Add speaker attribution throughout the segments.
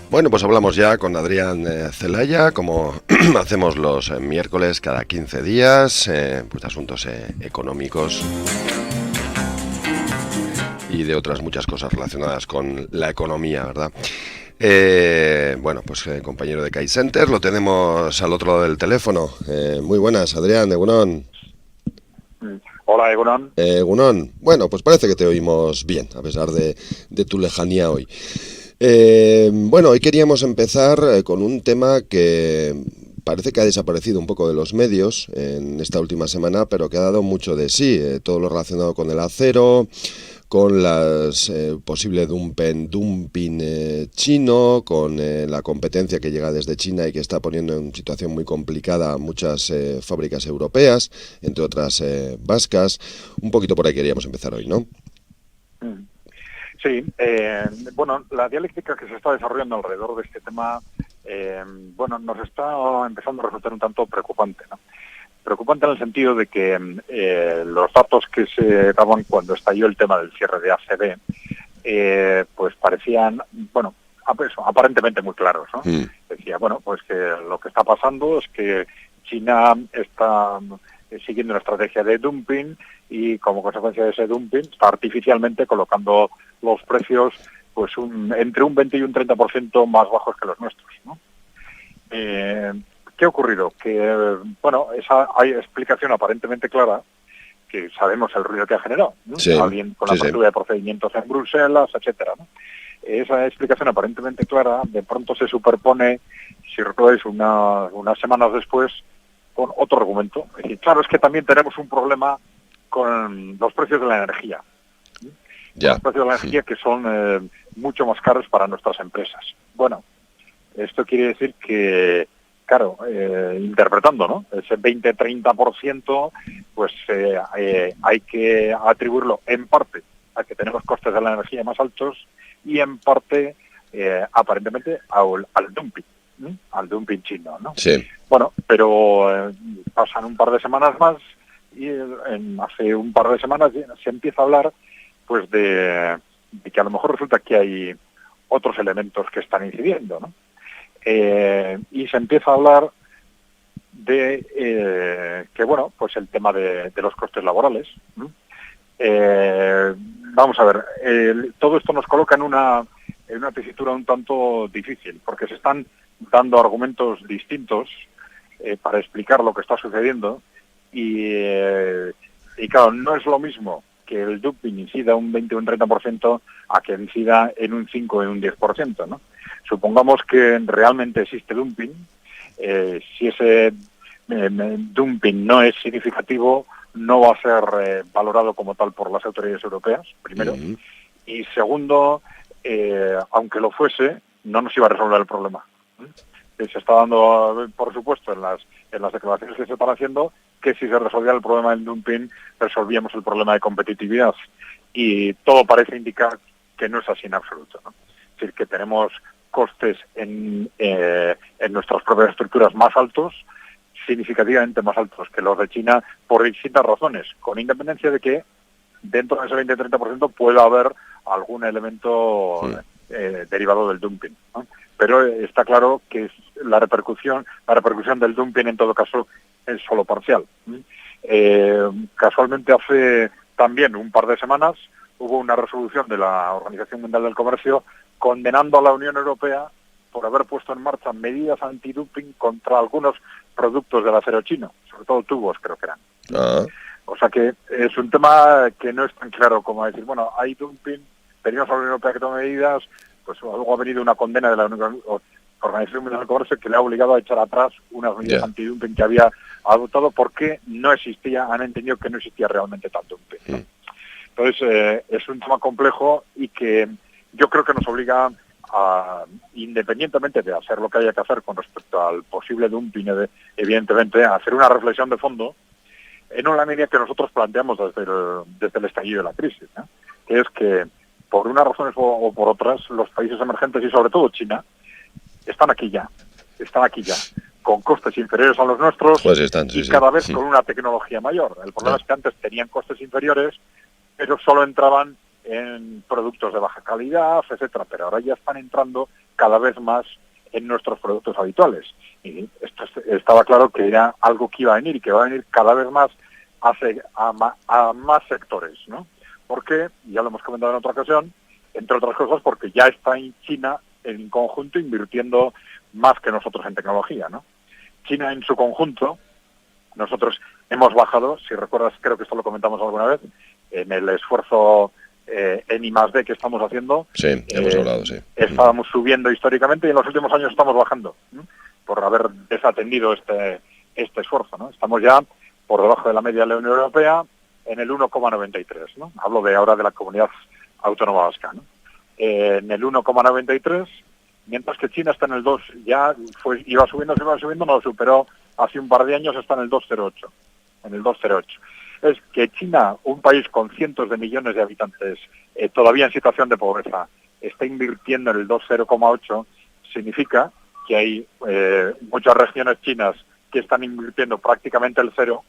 Speaker 1: Bueno, pues hablamos ya con Adrián Celaya, como hacemos los miércoles cada 15 días, pues de asuntos económicos y de otras muchas cosas relacionadas con la economía, ¿verdad? Bueno, pues compañero de Kai Center, lo tenemos al otro lado del teléfono. Muy buenas, Adrián, Egunon.
Speaker 2: Hola, Egunon.
Speaker 1: Egunon. Bueno, pues parece que te oímos bien, a pesar de tu lejanía hoy. Bueno, hoy queríamos empezar con un tema que parece que ha desaparecido un poco de los medios en esta última semana, pero que ha dado mucho de sí. Todo lo relacionado con el acero, con las posible dumping chino, con la competencia que llega desde China y que está poniendo en situación muy complicada a muchas fábricas europeas, entre otras vascas. Un poquito por ahí queríamos empezar hoy, ¿no?
Speaker 2: Sí, bueno, la dialéctica que se está desarrollando alrededor de este tema, bueno, nos está empezando a resultar un tanto preocupante, ¿no? Preocupante en el sentido de que los datos que se daban cuando estalló el tema del cierre de ACB, pues parecían, bueno, aparentemente muy claros, ¿no? Decía, bueno, pues que lo que está pasando es que China está siguiendo una estrategia de dumping y como consecuencia de ese dumping está artificialmente colocando los precios pues entre un 20 y un 30% más bajos que los nuestros, ¿no? ¿Qué ha ocurrido? Que, bueno, hay explicación aparentemente clara, que sabemos el ruido que ha generado, ¿no?
Speaker 1: Sí,
Speaker 2: Alguien con la apertura de procedimientos en Bruselas, etcétera, ¿no? Esa explicación aparentemente clara de pronto se superpone, si recordáis, unas semanas después, con otro argumento. Es decir, claro, es que también tenemos un problema con los precios de la energía. Los precios de la energía que son mucho más caros para nuestras empresas. Bueno, esto quiere decir que, claro, interpretando, ¿no?, ese 20-30%, pues hay que atribuirlo en parte a que tenemos costes de la energía más altos y en parte, aparentemente, al dumping. Al dumping chino, ¿no?
Speaker 1: Sí.
Speaker 2: Bueno, pero pasan un par de semanas más y hace un par de semanas se empieza a hablar pues de que a lo mejor resulta que hay otros elementos que están incidiendo, ¿no? Y se empieza a hablar de que, bueno, pues el tema de los costes laborales, ¿no? Vamos a ver, todo esto nos coloca en una tesitura un tanto difícil, porque se están dando argumentos distintos para explicar lo que está sucediendo y claro, no es lo mismo que el dumping incida un 20 o un 30% a que incida en un 5 o en un 10%, ¿no? Supongamos que realmente existe dumping, si ese dumping no es significativo, no va a ser valorado como tal por las autoridades europeas, primero, y segundo, aunque lo fuese, no nos iba a resolver el problema. Se está dando, por supuesto, en las declaraciones que se están haciendo, que si se resolviera el problema del dumping, resolvíamos el problema de competitividad. Y todo parece indicar que no es así en absoluto, ¿no? Es decir, que tenemos costes en nuestras propias estructuras más altos, significativamente más altos que los de China, por distintas razones, con independencia de que dentro de ese 20-30% pueda haber algún elemento derivado del dumping, ¿no? Pero está claro que la repercusión del dumping en todo caso es solo parcial. Casualmente hace también un par de semanas hubo una resolución de la Organización Mundial del Comercio condenando a la Unión Europea por haber puesto en marcha medidas antidumping contra algunos productos del acero chino, sobre todo tubos creo que eran. O sea que es un tema que no es tan claro como decir, bueno, hay dumping, pedimos a la Unión Europea que tome medidas, pues luego ha venido una condena de la Organización Mundial del Comercio que le ha obligado a echar atrás unas medidas antidumping que había adoptado porque han entendido que no existía realmente tal dumping, ¿no? Entonces, es un tema complejo y que yo creo que nos obliga a, independientemente de hacer lo que haya que hacer con respecto al posible dumping, evidentemente, a hacer una reflexión de fondo en una línea que nosotros planteamos desde el estallido de la crisis, ¿no? Que es que, por unas razones o por otras, los países emergentes y sobre todo China están aquí ya. con costes inferiores a los nuestros
Speaker 1: pues están, sí,
Speaker 2: y
Speaker 1: sí.
Speaker 2: cada vez con una tecnología mayor. El problema es que antes tenían costes inferiores, pero solo entraban en productos de baja calidad, etcétera, pero ahora ya están entrando cada vez más en nuestros productos habituales. Y esto estaba claro que era algo que iba a venir y que va a venir cada vez más a más sectores, ¿no? Porque, ya lo hemos comentado en otra ocasión, entre otras cosas porque ya está en China en conjunto invirtiendo más que nosotros en tecnología, ¿no? China en su conjunto, nosotros hemos bajado, si recuerdas, creo que esto lo comentamos alguna vez, en el esfuerzo en I+D que estamos haciendo.
Speaker 1: Sí, hemos hablado, sí.
Speaker 2: Estábamos subiendo históricamente y en los últimos años estamos bajando, ¿no? Por haber desatendido este esfuerzo, ¿no? Estamos ya por debajo de la media de la Unión Europea en el 1,93, ¿no? Hablo de ahora de la Comunidad Autónoma Vasca, ¿no? En el 1,93, mientras que China está en el 2, ya iba subiendo, no lo superó hace un par de años, está en el 2,08, en el 2,08. Es que China, un país con cientos de millones de habitantes, todavía en situación de pobreza, está invirtiendo en el 2,0,8, significa que hay muchas regiones chinas que están invirtiendo prácticamente el 0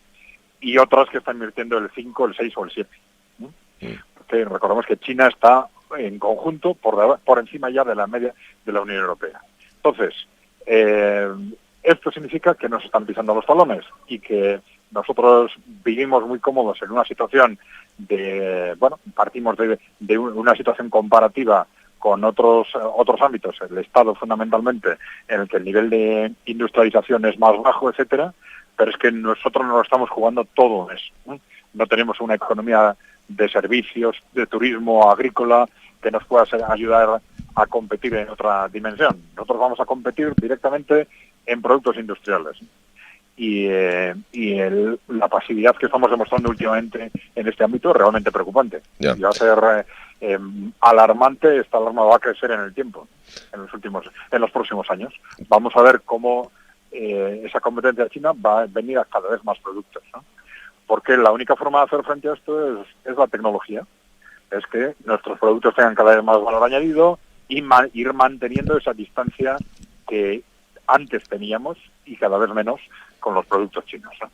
Speaker 2: y otras que están invirtiendo el 5, el 6 o el 7. ¿No? Porque recordemos que China está en conjunto por encima ya de la media de la Unión Europea. Entonces, esto significa que nos están pisando los talones y que nosotros vivimos muy cómodos en una situación partimos de una situación comparativa con otros ámbitos, el Estado fundamentalmente, en el que el nivel de industrialización es más bajo, etcétera, pero es que nosotros nos lo estamos jugando todo en eso, ¿no? No tenemos una economía de servicios, de turismo, agrícola, que nos pueda ayudar a competir en otra dimensión. Nosotros vamos a competir directamente en productos industriales. Y la pasividad que estamos demostrando últimamente en este ámbito es realmente preocupante. Y va a ser alarmante. Esta alarma va a crecer en el tiempo, en los próximos años. Vamos a ver cómo esa competencia china va a venir a cada vez más productos, ¿no? Porque la única forma de hacer frente a esto es la tecnología. Es que nuestros productos tengan cada vez más valor añadido y ir manteniendo esa distancia que antes teníamos y cada vez menos con los productos chinos, ¿no?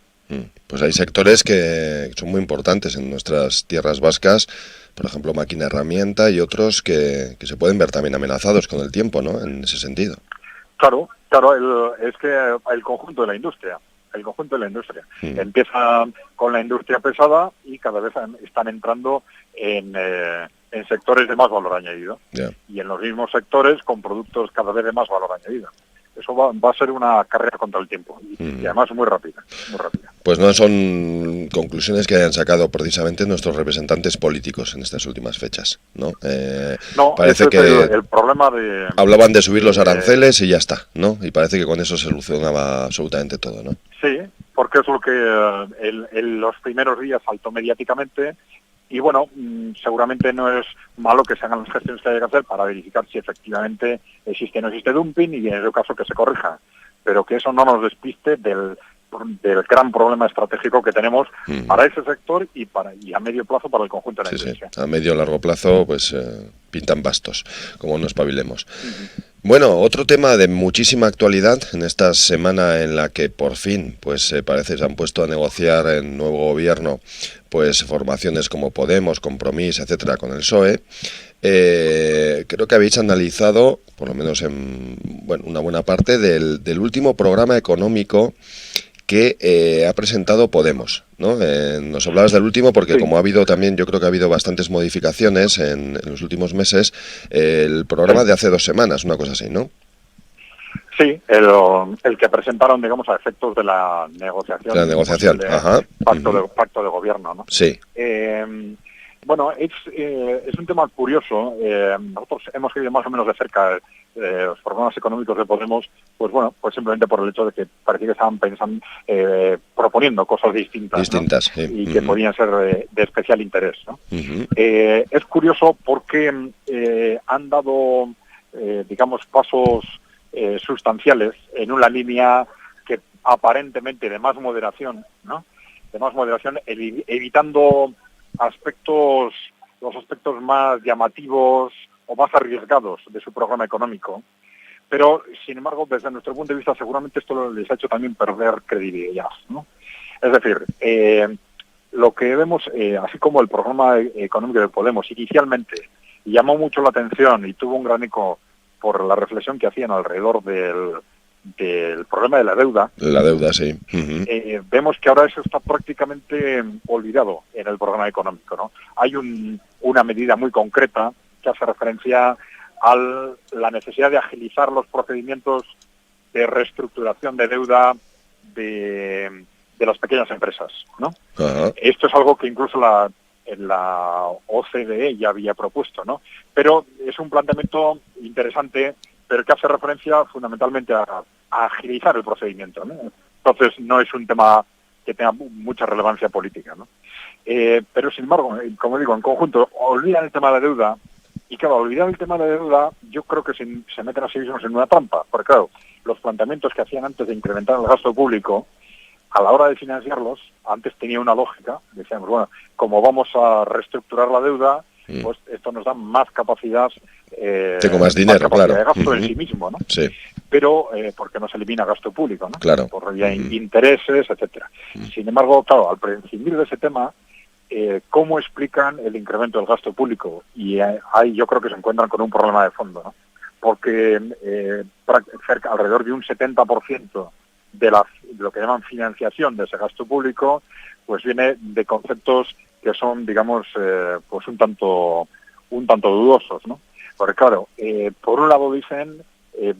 Speaker 1: Pues hay sectores que son muy importantes en nuestras tierras vascas, por ejemplo máquina herramienta y otros que se pueden ver también amenazados con el tiempo, ¿no? En ese sentido.
Speaker 2: Claro, es que el conjunto de la industria. Empieza con la industria pesada y cada vez están entrando en sectores de más valor añadido. Y en los mismos sectores con productos cada vez de más valor añadido. Eso va a ser una carrera contra el tiempo y además muy rápida, muy rápida.
Speaker 1: Pues no son conclusiones que hayan sacado precisamente nuestros representantes políticos en estas últimas fechas, ¿no?
Speaker 2: No,
Speaker 1: parece
Speaker 2: ese
Speaker 1: que
Speaker 2: es el problema de...
Speaker 1: Hablaban de subir los aranceles y ya está, ¿no? Y parece que con eso se solucionaba absolutamente todo, ¿no?
Speaker 2: Sí, porque es lo que en los primeros días saltó mediáticamente. Y bueno, seguramente no es malo que se hagan las gestiones que haya que hacer para verificar si efectivamente existe o no existe dumping y en ese caso que se corrija. Pero que eso no nos despiste del gran problema estratégico que tenemos para ese sector y a medio plazo para el conjunto de la industria.
Speaker 1: Sí. A medio o largo plazo pues pintan bastos, como no espabilemos. Bueno, otro tema de muchísima actualidad en esta semana en la que por fin pues parece se han puesto a negociar en nuevo gobierno pues formaciones como Podemos, Compromís, etcétera, con el PSOE. Creo que habéis analizado, por lo menos en una buena parte, del último programa económico que ha presentado Podemos, ¿no? Nos hablabas del último porque como ha habido también, yo creo que ha habido bastantes modificaciones en los últimos meses, el programa de hace 2 semanas, una cosa así, ¿no?
Speaker 2: Sí, el que presentaron, digamos, a efectos de la negociación.
Speaker 1: Ajá.
Speaker 2: Pacto de gobierno, ¿no?
Speaker 1: Sí.
Speaker 2: Bueno, es un tema curioso. Nosotros hemos seguido más o menos de cerca los programas económicos de Podemos, pues simplemente por el hecho de que parecía que estaban pensando, proponiendo cosas distintas, ¿no?
Speaker 1: Sí.
Speaker 2: Y que podían ser de especial interés, ¿no? Es curioso porque han dado, digamos, pasos sustanciales en una línea que aparentemente de más moderación, ¿no? De más moderación, evitando los aspectos más llamativos o más arriesgados de su programa económico, Pero, sin embargo, desde nuestro punto de vista, seguramente esto les ha hecho también perder credibilidad, ¿no? Es decir, lo que vemos, así como el programa económico de Podemos inicialmente llamó mucho la atención y tuvo un gran eco por la reflexión que hacían alrededor del problema de la deuda.
Speaker 1: La deuda, sí.
Speaker 2: Vemos que ahora eso está prácticamente olvidado en el programa económico, ¿no? Hay una medida muy concreta que hace referencia a la necesidad de agilizar los procedimientos de reestructuración de deuda de las pequeñas empresas, ¿no?
Speaker 1: Ajá.
Speaker 2: Esto es algo que incluso la OCDE ya había propuesto, ¿no? Pero es un planteamiento interesante, pero que hace referencia fundamentalmente a agilizar el procedimiento, ¿no? Entonces no es un tema que tenga mucha relevancia política, ¿no? Pero sin embargo, como digo, en conjunto, olvidan el tema de la deuda, y claro, olvidar el tema de la deuda, yo creo que se meten a sí mismos en una trampa, porque claro, los planteamientos que hacían antes de incrementar el gasto público, a la hora de financiarlos, antes tenía una lógica, decíamos, bueno, como vamos a reestructurar la deuda, pues esto nos da más capacidad,
Speaker 1: tengo más dinero, claro,
Speaker 2: de gasto en sí mismo, ¿no?
Speaker 1: Sí.
Speaker 2: Pero porque no se elimina gasto público, ¿no?
Speaker 1: Claro.
Speaker 2: Por intereses, etcétera. Sin embargo, claro, al prescindir de ese tema, ¿cómo explican el incremento del gasto público? Y ahí yo creo que se encuentran con un problema de fondo, ¿no? Porque alrededor de un 70% de lo que llaman financiación de ese gasto público, pues viene de conceptos que son, digamos, pues un tanto dudosos, ¿no? Porque claro, por un lado dicen,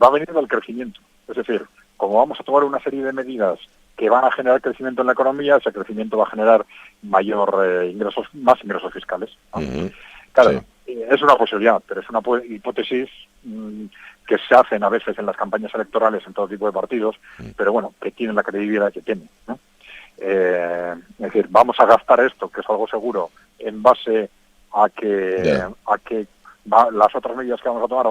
Speaker 2: va a venir del crecimiento, es decir, como vamos a tomar una serie de medidas que van a generar crecimiento en la economía, ese crecimiento va a generar más ingresos fiscales, ¿no? Claro, sí. Es una posibilidad, pero es una hipótesis que se hacen a veces en las campañas electorales en todo tipo de partidos, pero bueno, que tienen la credibilidad que tienen, ¿no? Es decir, vamos a gastar esto, que es algo seguro, en base a que las otras medidas que vamos a tomar,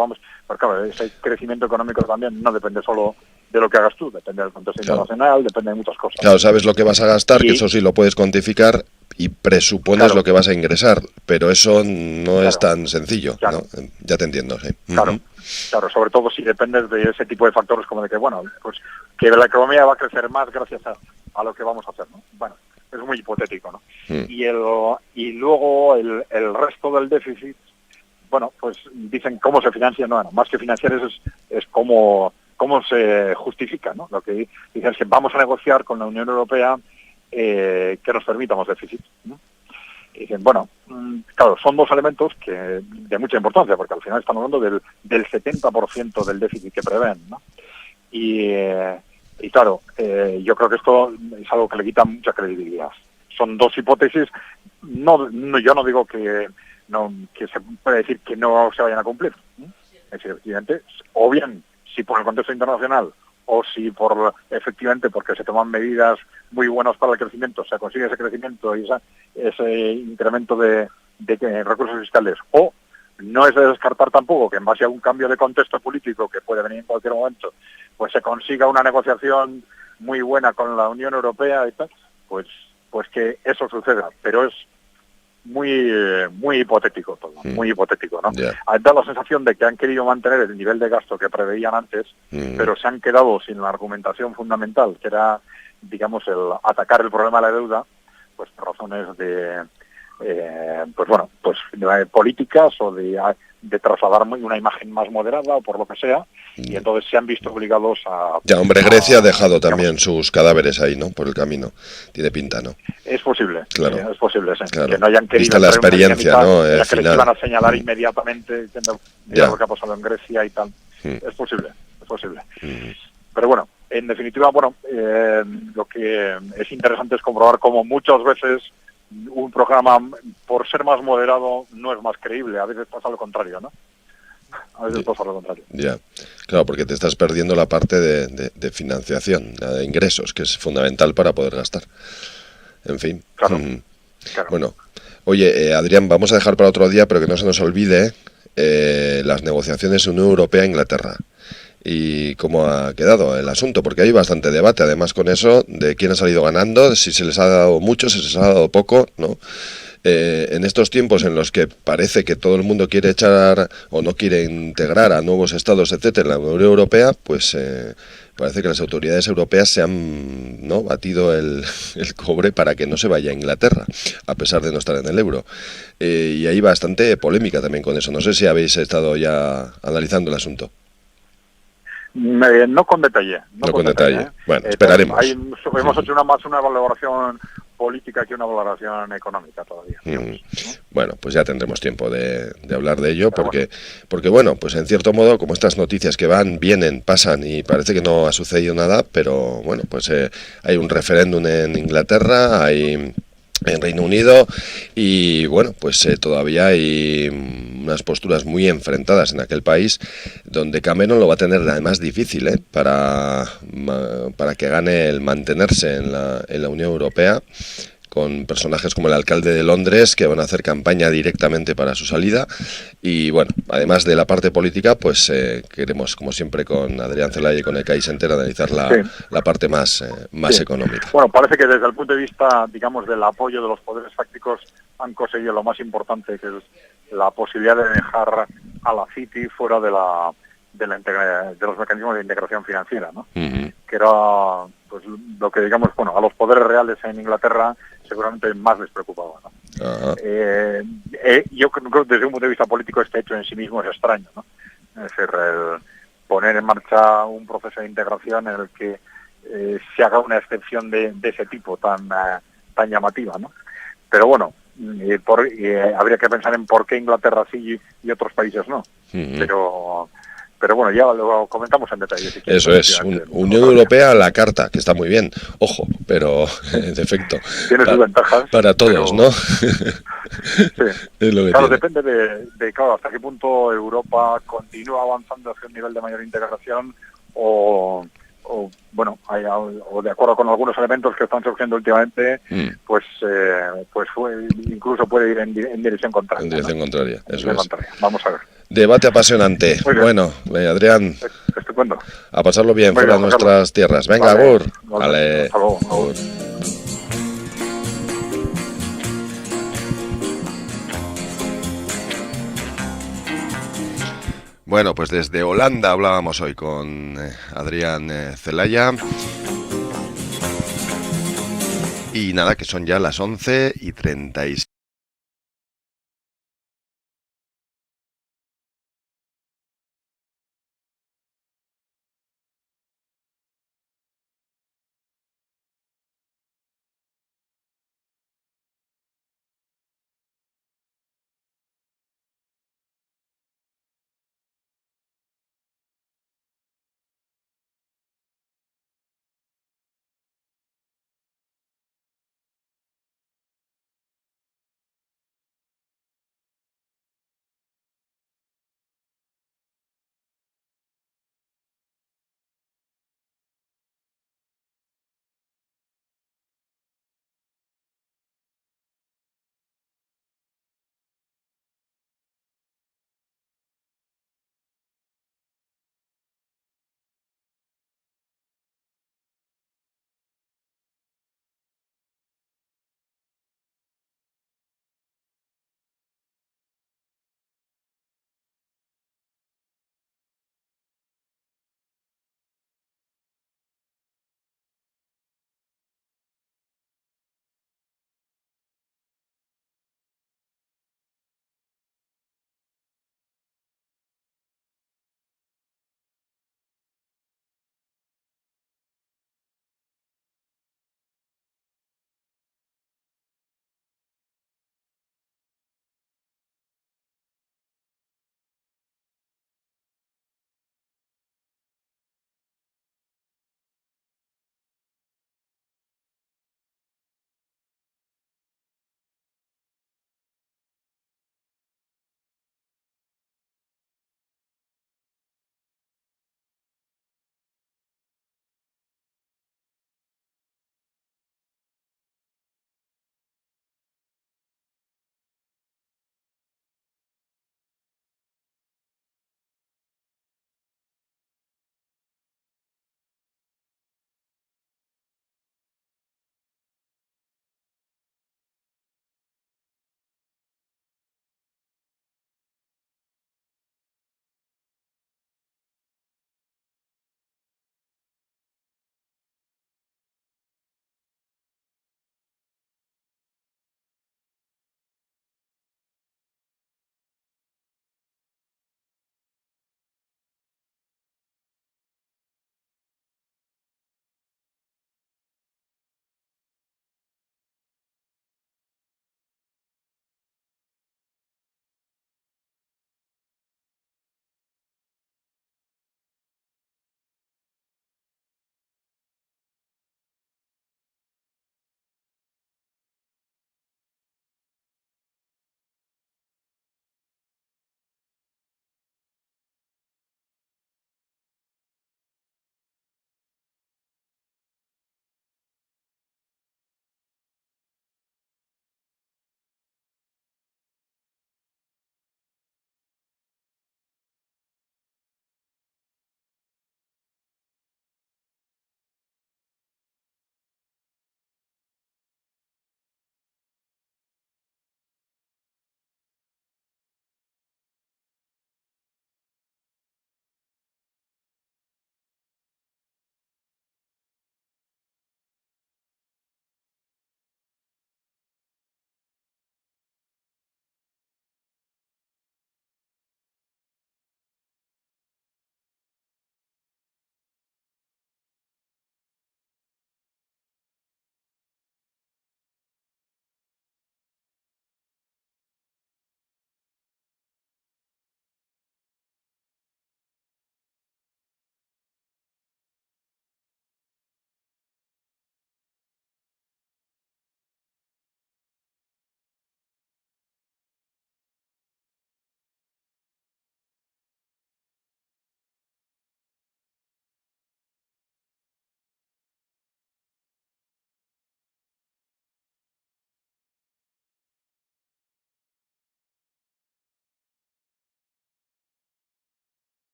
Speaker 2: porque claro, ese crecimiento económico también no depende solo de lo que hagas tú, depende del contexto internacional, depende de muchas cosas.
Speaker 1: Claro, sabes lo que vas a gastar, que eso sí lo puedes cuantificar y presupones lo que vas a ingresar, pero eso no es tan sencillo, ¿no? Ya te entiendo, sí.
Speaker 2: Claro, sobre todo si dependes de ese tipo de factores como de que, bueno, pues que la economía va a crecer más gracias a lo que vamos a hacer, ¿no? Bueno, es muy hipotético, ¿no? Y luego el resto del déficit, bueno, pues dicen cómo se financia, no, más que financiar eso es cómo se justifica, ¿no? Lo que dicen es que vamos a negociar con la Unión Europea que nos permitamos déficit, ¿no? Y dicen, bueno, claro, son dos elementos que de mucha importancia, porque al final estamos hablando del 70% del déficit que prevén, ¿no? Y claro, yo creo que esto es algo que le quita mucha credibilidad. Son dos hipótesis, yo no digo que se puede decir que no se vayan a cumplir, ¿no? Es decir, efectivamente, o bien, si por el contexto internacional, o si efectivamente porque se toman medidas muy buenas para el crecimiento, se consigue ese crecimiento y ese incremento de recursos fiscales, o no es de descartar tampoco que en base a un cambio de contexto político que puede venir en cualquier momento, pues se consiga una negociación muy buena con la Unión Europea y tal, pues que eso suceda, pero es muy hipotético todo, muy hipotético, ¿no? Da la sensación de que han querido mantener el nivel de gasto que preveían antes, pero se han quedado sin la argumentación fundamental, que era, digamos, el atacar el problema de la deuda, pues por razones de políticas o de trasladar una imagen más moderada o por lo que sea, y entonces se han visto obligados a...
Speaker 1: Ya, hombre, Grecia ha dejado también sus cadáveres ahí, ¿no? Por el camino. Tiene pinta, ¿no?
Speaker 2: Es posible,
Speaker 1: claro.
Speaker 2: Es posible, sí.
Speaker 1: Claro.
Speaker 2: Que no hayan querido...
Speaker 1: Vista la experiencia, ¿no?
Speaker 2: Que les iban a señalar inmediatamente lo que ha pasado en Grecia y tal. Es posible. Pero bueno, en definitiva, lo que es interesante es comprobar cómo muchas veces un programa, por ser más moderado, no es más creíble. A veces pasa lo contrario, ¿no?
Speaker 1: Ya, claro, porque te estás perdiendo la parte de financiación, la de ingresos, que es fundamental para poder gastar. En fin.
Speaker 2: Claro.
Speaker 1: Bueno, oye, Adrián, vamos a dejar para otro día, pero que no se nos olvide las negociaciones Unión Europea-Inglaterra. y cómo ha quedado el asunto, porque hay bastante debate, además, con eso de quién ha salido ganando, si se les ha dado mucho, si se les ha dado poco, ¿no? En estos tiempos en los que parece que todo el mundo quiere echar o no quiere integrar a nuevos estados, etcétera, en la Unión Europea, pues parece que las autoridades europeas se han, ¿no?, batido el cobre para que no se vaya a Inglaterra, a pesar de no estar en el euro. Y hay bastante polémica también con eso. No sé si habéis estado ya analizando el asunto.
Speaker 2: No con detalle.
Speaker 1: No con detalle. Bueno, esperaremos.
Speaker 2: Hemos hecho más una valoración política que una valoración económica todavía. ¿No?
Speaker 1: Bueno, pues ya tendremos tiempo de hablar de ello, porque bueno, pues en cierto modo, como estas noticias que van, vienen, pasan y parece que no ha sucedido nada, pero bueno, pues hay un referéndum en Inglaterra, hay en Reino Unido y bueno, pues todavía hay unas posturas muy enfrentadas en aquel país, donde Cameron lo va a tener además difícil para que gane el mantenerse en la Unión Europea, con personajes como el alcalde de Londres que van a hacer campaña directamente para su salida. Y bueno, además de la parte política, pues queremos, como siempre, con Adrián Celaya y con el CAIS entero, analizar la parte más económica.
Speaker 2: Bueno, parece que desde el punto de vista, digamos, del apoyo de los poderes fácticos han conseguido lo más importante, que es la posibilidad de dejar a la City fuera de los mecanismos de integración financiera, ¿no?
Speaker 1: Uh-huh.
Speaker 2: Que era pues lo que, digamos, bueno, a los poderes reales en Inglaterra seguramente más les preocupaba, ¿no?
Speaker 1: Uh-huh.
Speaker 2: Yo creo que desde un punto de vista político este hecho en sí mismo es extraño, ¿no? Es decir, el poner en marcha un proceso de integración en el que se haga una excepción de ese tipo tan llamativa, ¿no? Pero bueno, habría que pensar en por qué Inglaterra sí y otros países no.
Speaker 1: Uh-huh.
Speaker 2: Pero bueno, ya lo comentamos en detalle. Si quieres,
Speaker 1: eso es, Unión Europea a la carta, que está muy bien, ojo, pero en efecto...
Speaker 2: Tiene sus ventajas.
Speaker 1: Para todos, ¿no?
Speaker 2: Sí.
Speaker 1: Es lo que
Speaker 2: claro,
Speaker 1: tiene.
Speaker 2: depende de claro, hasta qué punto Europa continúa avanzando hacia un nivel de mayor integración o de acuerdo con algunos elementos que están surgiendo últimamente, pues incluso puede ir en dirección contraria.
Speaker 1: En dirección contraria, eso es.
Speaker 2: Contraria. Vamos a ver.
Speaker 1: Debate apasionante. Bueno, Adrián,
Speaker 2: estupendo.
Speaker 1: A pasarlo bien fuera de nuestras tierras. Venga,
Speaker 2: vale,
Speaker 1: agur.
Speaker 2: Vale. Hasta luego.
Speaker 1: Agur. Bueno, pues desde Holanda hablábamos hoy con Adrián Celaya. Y nada, que son ya las 11:36.